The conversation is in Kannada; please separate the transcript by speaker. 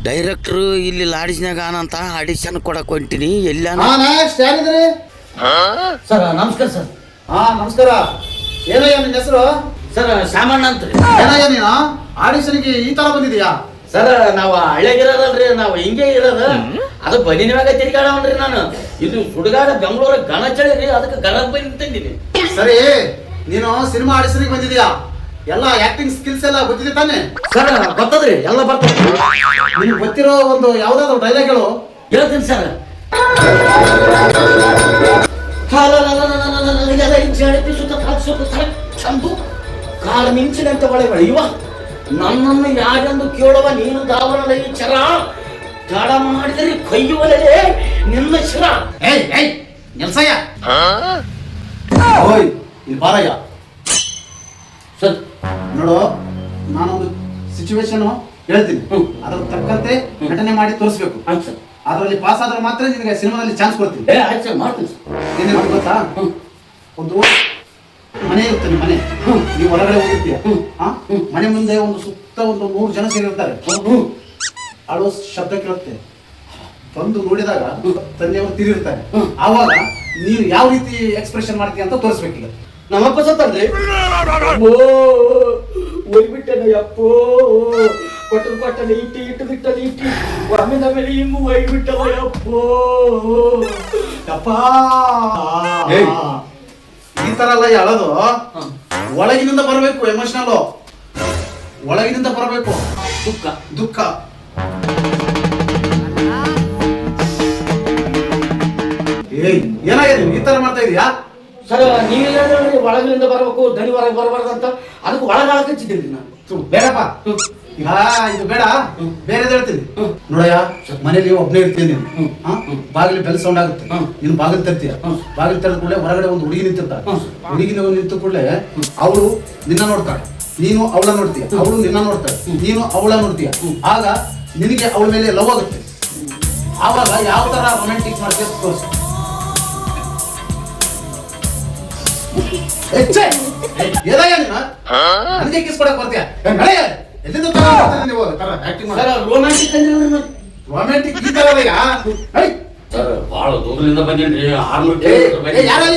Speaker 1: ಡೈರೆಕ್ಟ್ರು ಇಲ್ಲಿ ಲಾಡಿಸ್ನಾಗ ಅಂತ ಆಡಿಷನ್ ಕೊಡಕ್ ಹೊಂಟಿನಿ ಎಲ್ಲ.
Speaker 2: ಸರ್ ನಮಸ್ಕಾರ ಸರ್.
Speaker 3: ನಮಸ್ಕಾರ. ಏನಯ್ಯ ನಿನ್ನ ಹೆಸರು?
Speaker 2: ಸರ್ ಶಾಮಣ್ಣ ಅಂತ.
Speaker 3: ಏನಯ್ಯ ನೀನು ಆಡಿಷನ್ಗೆ ಈ ತರ ಬಂದಿದ್ಯಾ?
Speaker 2: ಸರ್ ನಾವು ಹಳ್ಳಿಯಾಗಿರೋದಲ್ರಿ, ನಾವು ಹಿಂಗೆ ಇರೋದು. ಅದು ಬನ್ನಿ ಮ್ಯಾಗ ತಿರ್ಗಾಡವನ್ರಿ ನಾನು. ಇದು ಸುಡುಗಾಡ ಬೆಂಗಳೂರ ಗಣ ಚಳಿ ರೀ, ಅದಕ್ಕೆ ಗಣ ಬಂದು ತಂದಿನಿ.
Speaker 3: ಸರಿ, ನೀನು ಸಿನಿಮಾ ಆಡಿಷನ್ಗೆ ಬಂದಿದ್ಯಾ? ಎಲ್ಲ ಆಕ್ಟಿಂಗ್ ಸ್ಕಿಲ್ಸ್ ಎಲ್ಲ ಗೊತ್ತಿದೆ ತಾನೆ?
Speaker 2: ಸರ್ ಗೊತ್ತದ್ರಿ, ಎಲ್ಲ ಬರ್ತದೆ.
Speaker 3: ನಿಮ್ಗೆ ಗೊತ್ತಿರೋ ಒಂದು ಯಾವ್ದಾದ್ರು ಡೈಲಾಗ್ ಹೇಳು.
Speaker 2: ಹೇಳ್ತೀನಿ ಸರ್. ಚಂದು ಕಾಲು ಮಿಂಚಿನಂತೆ ಒಳಗೆ ಇವ ನನ್ನನ್ನು ಯಾರೆಂದು ಕೇಳುವ ನೀನು ದಾವಣದ ಈ ಚರ ಜಾಡ ಮಾಡಿದರೆ ಕೈಯುವಲೇ ನಿನ್ನ ಶಿರ.
Speaker 3: ನೆಲ್ಸಯ್ಯ, ಓಯ್ ಇಲ್ಲಿ ಬಾರಯ್ಯ.
Speaker 2: ಸರ್
Speaker 3: ನೋಡು, ನಾನೊಂದು ಸಿಚುವೇಶನ್ ಹೇಳ್ತೀನಿ, ಅದ್ರ ತಕ್ಕಂತೆ ನಟನೆ ಮಾಡಿ ತೋರಿಸ್ಬೇಕು.
Speaker 2: ಆಯ್ತು ಸರ್.
Speaker 3: ಅದರಲ್ಲಿ ಪಾಸ್ ಆದ್ರೆ ಮಾತ್ರ ನಿನಗೆ ಸಿನಿಮಾದಲ್ಲಿ ಚಾನ್ಸ್ ಕೊಡ್ತೀನಿ.
Speaker 2: ಆಯ್ತು ಸರ್, ಮಾಡ್ತೀನಿ ಸರ್.
Speaker 3: ಏನೇನು ಗೊತ್ತಾ? ಒಂದು ಮನೆ ಇರುತ್ತೆ, ಮನೆ ನೀವು ಹೊರಗಡೆ ಹೋಗಿರ್ತೀಯ, ಮನೆ ಮುಂದೆ ಒಂದು ಸುತ್ತ ಒಂದು 100 ಜನ ಸೇರಿರ್ತಾರೆ. ಅಳೋ ಶಬ್ದ ಕೇಳುತ್ತೆ. ಬಂದು ನೋಡಿದಾಗ ತಂದೆಯವರು ತಿರುಗಿರ್ತಾರೆ. ಆವಾಗ ನೀನು ಯಾವ ರೀತಿ ಎಕ್ಸ್ಪ್ರೆಷನ್ ಮಾಡ್ತೀಯ ಅಂತ ತೋರಿಸ್ಬೇಕೀಗ.
Speaker 2: ನಮ್ಮಪ್ಪ ಸತ್ತಂದ್ರೆ ಒಯ್ಬಿಟ್ಟೆ ಅಪ್ಪೋ, ಕೊಟ್ಟಲ್ಲಿ ಇಟ್ಟು ಬಿಟ್ಟಲ್ಲಿ ಇಟ್ಟು ಒಮ್ಮಿನ ಮೇಲೆ ಹಿಂಗು ಒಯ್ಬಿಟ್ಟವ ಅಪ್ಪೋ
Speaker 3: ಅಪ್ಪ. ಈ ತರ ಎಲ್ಲ ಹೇಳೋದು ಒಳಗಿನಿಂದ ಬರಬೇಕು. ಎಮೋಷನಲ್ ಒಳಗಿನಿಂದ ಬರಬೇಕು. ದುಃಖ ಏನಾಗಿದೆ ಈ ತರ ಮಾಡ್ತಾ ಇದೀಯಾ?
Speaker 2: ಸರ್ ನೀವೆಲ್ಲ ಒಳಗಿನಿಂದ ಬರಬೇಕು, ದನಿ ಹೊರಗೆ ಬರಬಾರ್ದು ಅಂತ ಅದಕ್ಕೆ ಒಳಗಾಳಕ್ ಹಚ್ಚಿದ್ದೀನಿ ನಾನು.
Speaker 3: ಬೇಡಪ್ಪ, ಈಗ ಇದು ಬೇಡ, ಬೇರೆ ಹೇಳ್ತೀನಿ. ನೋಡಯ್ಯ, ಮನೇಲಿ ಒಬ್ಬನೇ ಇರ್ತೀನಿ ನೀನು. ಬಾಗಿಲು ಬೆಲ್ ಸೌಂಡ್ ಆಗುತ್ತೆ, ನೀನು ಬಾಗಿಲು ತರ್ತೀಯ. ಬಾಗಿಲು ತೆರೆದ ಕೂಡಲೇ ಹೊರಗಡೆ ಒಂದು ಹುಡುಗಿ ನಿಂತಿರ್ತಾಳೆ. ಹುಡುಗಿ ನಿಂತ ಕೂಡಲೇ ಅವಳು ನಿನ್ನ ನೋಡ್ತಾಳೆ, ನೀನು ಅವಳ ನೋಡ್ತೀಯ. ಅವಳು ನಿನ್ನ ನೋಡ್ತಾಳೆ, ನೀನು ಅವಳ ನೋಡ್ತೀಯ. ಆಗ ನಿನಗೆ ಅವಳ ಮೇಲೆ ಲವ್ ಆಗುತ್ತೆ. ಆವಾಗ ಯಾವ ತರ ರೊಮ್ಯಾಂಟಿಕ್ ಮಾಡ್ತೀಯ ತೋರಿಸು. ಏನಾಗ ನೀನು ನನಗೆ ಕಿಸ್ ಕೊಡಕ್ ಬರ್ತೀಯ? ಎಲ್ಲಿಂದ ರೊಮ್ಯಾಂಟಿಕ್ ಈ ತರ
Speaker 2: ಸರ್ ಬಹಳ ದೂರದಿಂದ ಬಂದೇನ್ರಿ. 600
Speaker 3: ಯಾರು